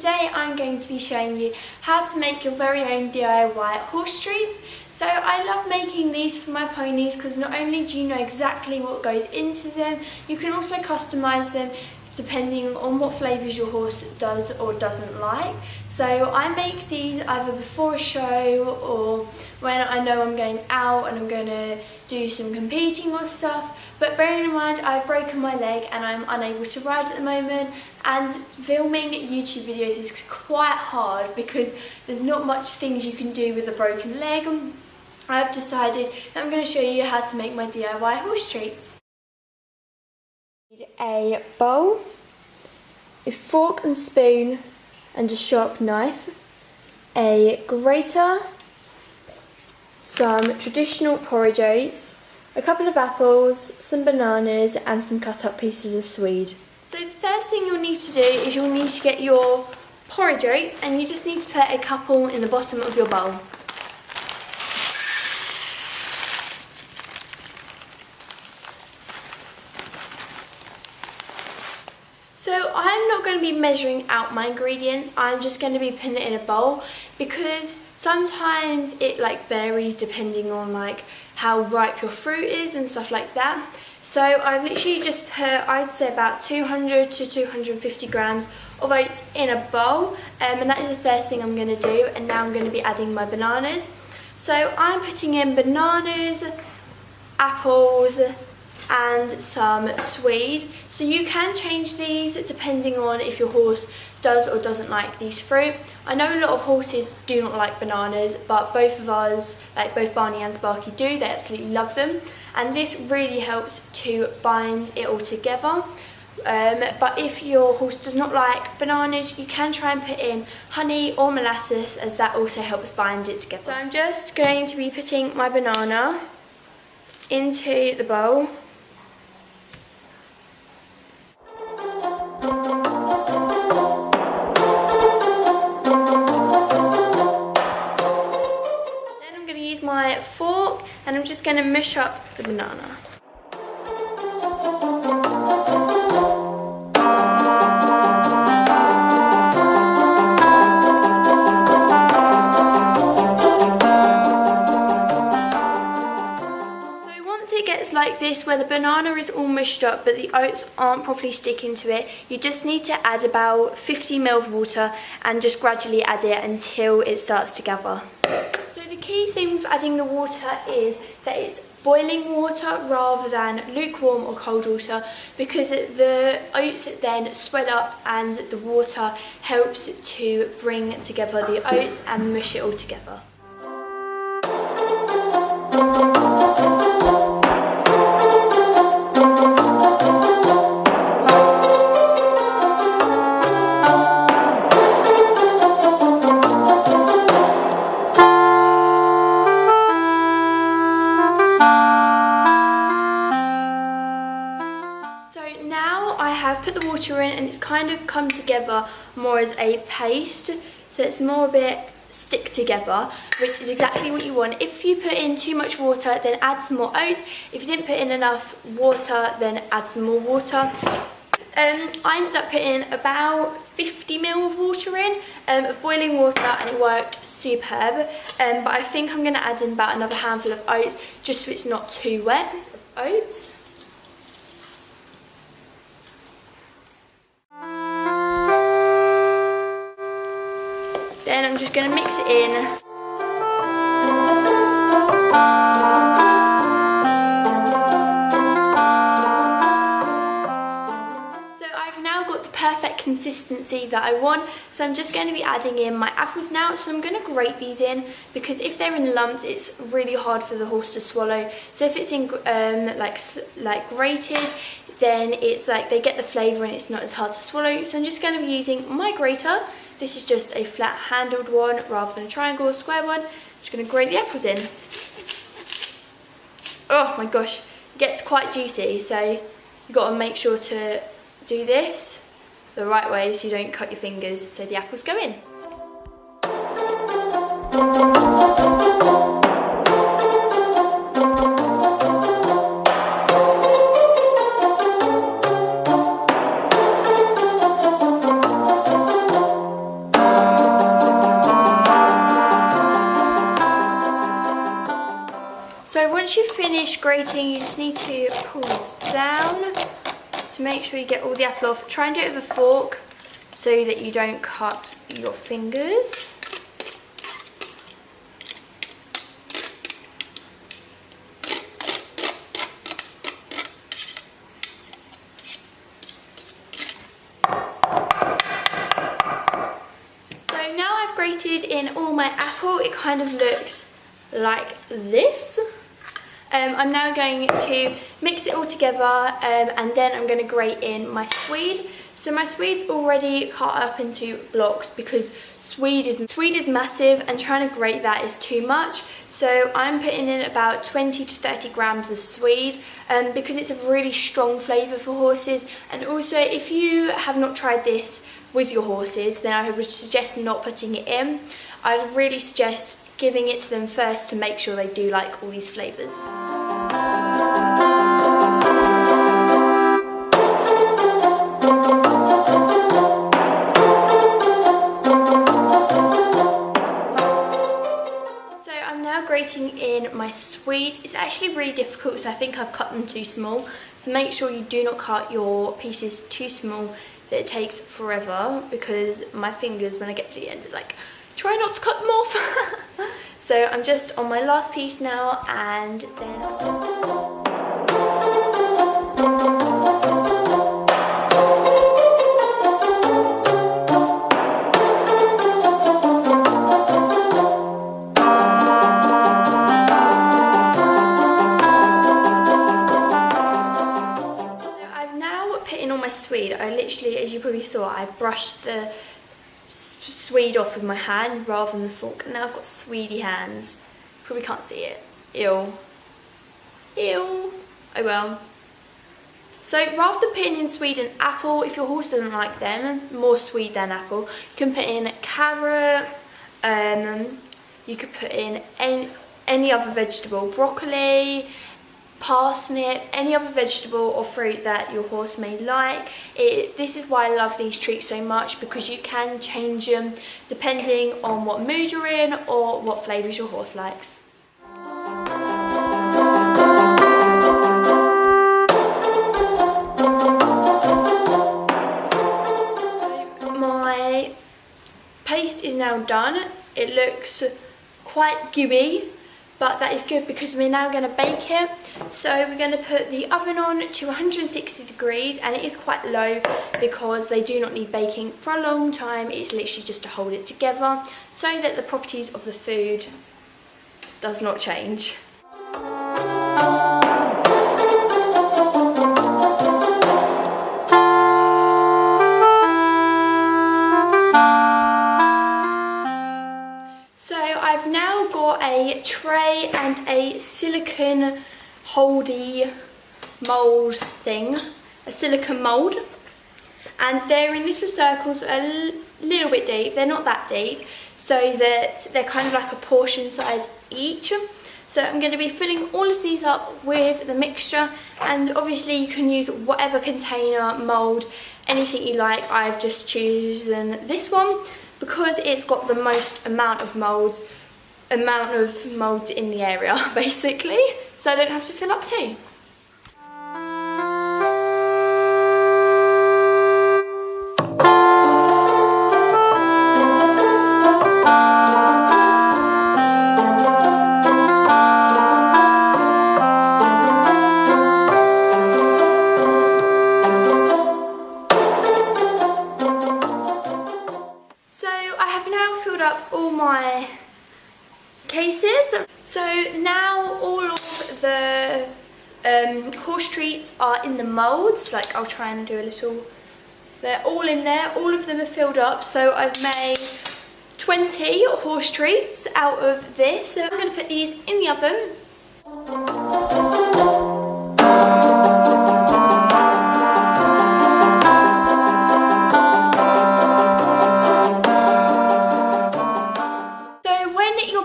today I'm going to be showing you how to make your very own DIY horse treats. So I love making these for my ponies because not only do you know exactly what goes into them, you can also customise them depending on what flavours your horse does or doesn't like. So I make these either before a show or when I know I'm going out and I'm going to do some competing or stuff. But bearing in mind I've broken my leg and I'm unable to ride at the moment, and filming YouTube videos is quite hard because there's not much things you can do with a broken leg. I've decided that I'm going to show you how to make my DIY horse treats. Need a bowl, a fork and spoon and a sharp knife, a grater, some traditional porridge oats, a couple of apples, some bananas and some cut up pieces of swede. So the first thing you'll need to do is you'll need to get your porridge oats, and you just need to put a couple in the bottom of your bowl. So I'm not going to be measuring out my ingredients, I'm just going to be putting it in a bowl because sometimes it varies depending on how ripe your fruit is and stuff like that. So I've literally just put, I'd say about 200 to 250 grams of oats in a bowl, and that is the first thing I'm going to do. And now I'm going to be adding my bananas. So I'm putting in bananas, apples and some swede. So you can change these depending on if your horse does or doesn't like these fruit. I know a lot of horses do not like bananas, but both of us, both Barney and Sparky, do. They absolutely love them, and this really helps to bind it all together. But if your horse does not like bananas, you can try and put in honey or molasses, as that also helps bind it together. So I'm just going to be putting my banana into the bowl. My fork, and I'm just going to mush up the banana. So once it gets like this, where the banana is all mushed up but the oats aren't properly sticking to it, you just need to add about 50 ml of water and just gradually add it until it starts to gather. So the key thing with adding the water is that it's boiling water rather than lukewarm or cold water, because the oats then swell up and the water helps to bring together the oats and mush it all together. I've put the water in and it's kind of come together more as a paste, so it's more a bit stick together, which is exactly what you want. If you put in too much water, then add some more oats. If you didn't put in enough water, then add some more water. I ended up putting about 50 ml of water in, of boiling water, and it worked superb. But I think I'm going to add in about another handful of oats just so it's not too wet. Oats. Then I'm just going to mix it in. So I've now got the perfect consistency that I want. So I'm just going to be adding in my apples now. So I'm going to grate these in, because if they're in lumps, it's really hard for the horse to swallow. So if it's in like grated, then it's they get the flavour and it's not as hard to swallow. So I'm just going to be using my grater. This is just a flat handled one rather than a triangle or square one. I'm just going to grate the apples in. Oh my gosh, it gets quite juicy, so you've got to make sure to do this the right way so you don't cut your fingers, so the apples go in. once you finish grating, you just need to pull this down to make sure you get all the apple off. Try and do it with a fork so that you don't cut your fingers. Grated in all my apple, it kind of looks like this. I'm now going to mix it all together and then I'm going to grate in my Swede. So my Swede's already cut up into blocks because Swede is massive and trying to grate that is too much. So I'm putting in about 20 to 30 grams of Swede because it's a really strong flavour for horses. And also if you have not tried this with your horses, then I would suggest not putting it in. I'd really suggest giving it to them first to make sure they do like all these flavours. So I'm now grating in my Swede. It's actually really difficult, so I think I've cut them too small. So make sure you do not cut your pieces too small, that it takes forever, because my fingers when I get to the end is like, try not to cut them off. So I'm just on my last piece now, and then Swede. I literally, as you probably saw, I brushed the Swede off with my hand rather than the fork, and now I've got Swede hands. Probably can't see it. Ew. Ew. Oh well. So rather than putting in Swede and apple, if your horse doesn't like them, more Swede than apple, you can put in carrot, you could put in any other vegetable, broccoli, parsnip, any other vegetable or fruit that your horse may like. This is why I love these treats so much, because you can change them depending on what mood you're in or what flavours your horse likes. My paste is now done. It looks quite gooey, but that is good because we're now going to bake it. So we're going to put the oven on to 160 degrees, and it is quite low because they do not need baking for a long time. It's literally just to hold it together so that the properties of the food does not change. I've now got a tray and a silicone holdy mould thing, a silicone mould, and they're in little circles a little bit deep. They're not that deep, so that they're kind of like a portion size each. So I'm going to be filling all of these up with the mixture, and obviously you can use whatever container, mould, anything you like. I've just chosen this one because it's got the most amount of moulds in the area, basically, so I don't have to fill up two. So I have now filled up all my cases. So now all of the horse treats are in the moulds. Like, I'll try and do a little, they're all in there, all of them are filled up. So I've made 20 horse treats out of this. So I'm going to put these in the oven.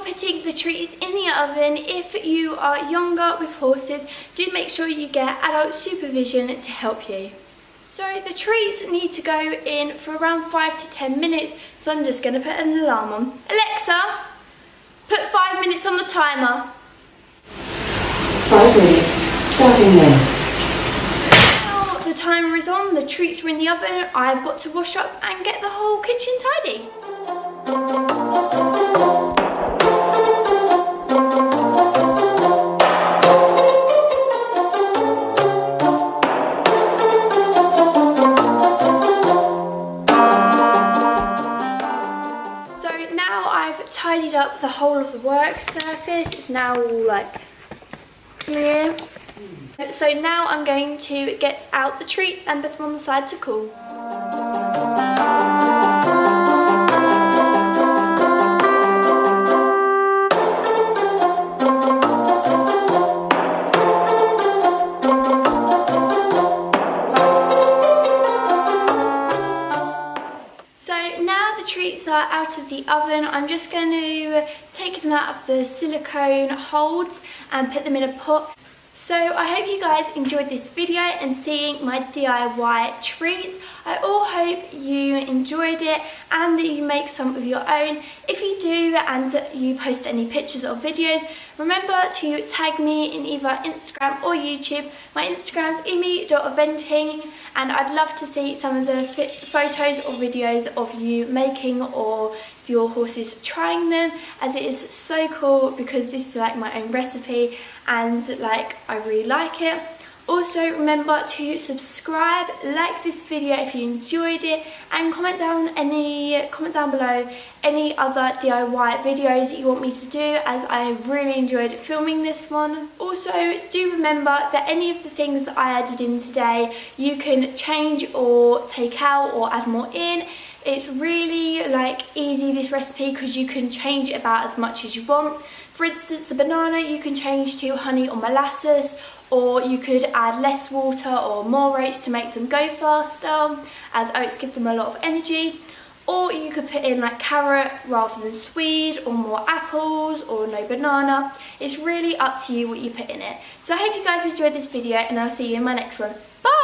Putting the treats in the oven, if you are younger with horses, do make sure you get adult supervision to help you. So the treats need to go in for around 5 to 10 minutes, so I'm just going to put an alarm on. Alexa, put 5 minutes on the timer. 5 minutes, starting now. Now the timer is on, the treats are in the oven, I've got to wash up and get the whole kitchen tidy. Tidied up the whole of the work surface. It's now all like clear. So now I'm going to get out the treats and put them on the side to cool. Treats are out of the oven. I'm just going to take them out of the silicone holds and put them in a pot. So I hope you guys enjoyed this video and seeing my DIY treats. I all hope you enjoyed it and that you make some of your own. If you do and you post any pictures or videos, remember to tag me in either Instagram or YouTube. My Instagram's emmy.venting and I'd love to see some of the photos or videos of you making or your horses trying them, as it is so cool because this is like my own recipe and like I really like it. Also remember to subscribe, like this video if you enjoyed it, and comment down below any other DIY videos that you want me to do, as I really enjoyed filming this one. Also do remember that any of the things that I added in today you can change or take out or add more in. It's really like easy, this recipe, because you can change it about as much as you want. For instance, the banana you can change to honey or molasses, or you could add less water or more oats to make them go faster, as oats give them a lot of energy. Or you could put in like carrot rather than swede, or more apples, or no banana. It's really up to you what you put in it. So I hope you guys enjoyed this video and I'll see you in my next one. Bye!